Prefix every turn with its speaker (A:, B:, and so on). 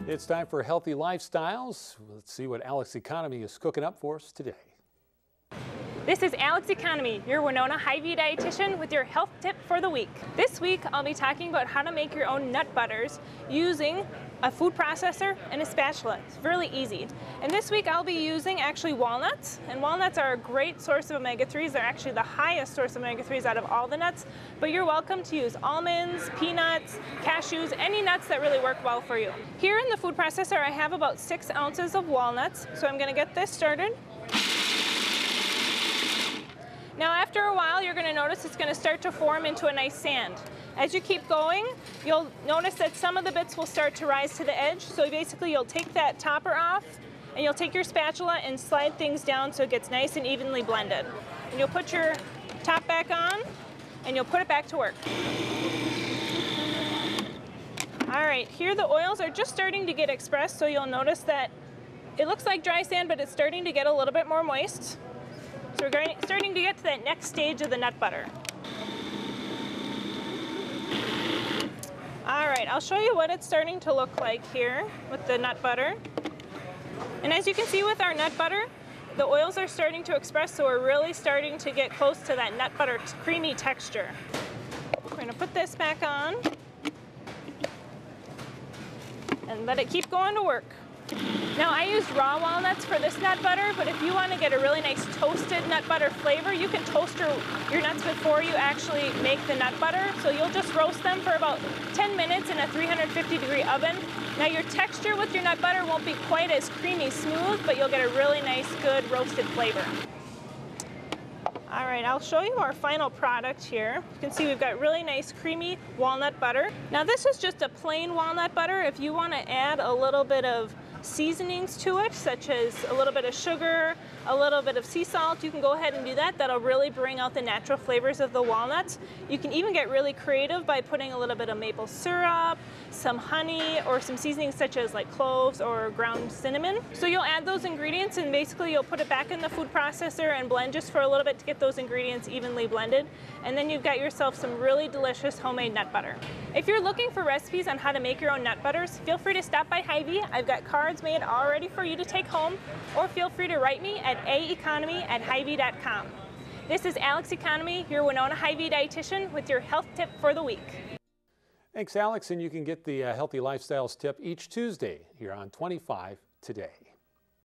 A: It's time for Healthy Lifestyles. Let's see what Alex Economy is cooking up for us today.
B: This is Alex Economy, your Winona Hy-Vee dietitian with your health tip for the week. This week I'll be talking about how to make your own nut butters using a food processor and a spatula. It's really easy. And this week I'll be using actually walnuts, and walnuts are a great source of omega-3s. They're actually the highest source of omega-3s out of all the nuts, but you're welcome to use almonds, peanuts, cashews, any nuts that really work well for you. Here in the food processor I have about 6 ounces of walnuts, so I'm going to get this started. Now after a while you're going to notice it's going to start to form into a nice sand. As you keep going, you'll notice that some of the bits will start to rise to the edge, so basically you'll take that topper off and you'll take your spatula and slide things down so it gets nice and evenly blended. And you'll put your top back on and you'll put it back to work. Alright, here the oils are just starting to get expressed, so you'll notice that it looks like dry sand, but it's starting to get a little bit more moist. So we're starting to get to that next stage of the nut butter. All right, I'll show you what it's starting to look like here with the nut butter. And as you can see with our nut butter, the oils are starting to express, so we're really starting to get close to that nut butter creamy texture. We're going to put this back on and let it keep going to work. Now I used raw walnuts for this nut butter, but if you want to get a really nice toasted nut butter flavor, you can toast your nuts before you actually make the nut butter. So you'll just roast them for about 10 minutes in a 350-degree oven. Now your texture with your nut butter won't be quite as creamy smooth, but you'll get a really nice, good roasted flavor. All right, I'll show you our final product here. You can see we've got really nice creamy walnut butter. Now this is just a plain walnut butter. If you want to add a little bit of seasonings to it, such as a little bit of sugar, a little bit of sea salt, you can go ahead and do that. That'll really bring out the natural flavors of the walnuts. You can even get really creative by putting a little bit of maple syrup, some honey, or some seasonings such as like cloves or ground cinnamon. So you'll add those ingredients and basically you'll put it back in the food processor and blend just for a little bit to get those ingredients evenly blended. And then you've got yourself some really delicious homemade nut butter. If you're looking for recipes on how to make your own nut butters, feel free to stop by Hy-Vee. I've got cards made already for you to take home, or feel free to write me at aeconomy@hyvee.com. This is Alex Economy, your Winona Hy-Vee dietitian with your health tip for the week.
A: Thanks, Alex, and you can get the Healthy Lifestyles tip each Tuesday here on 25 Today.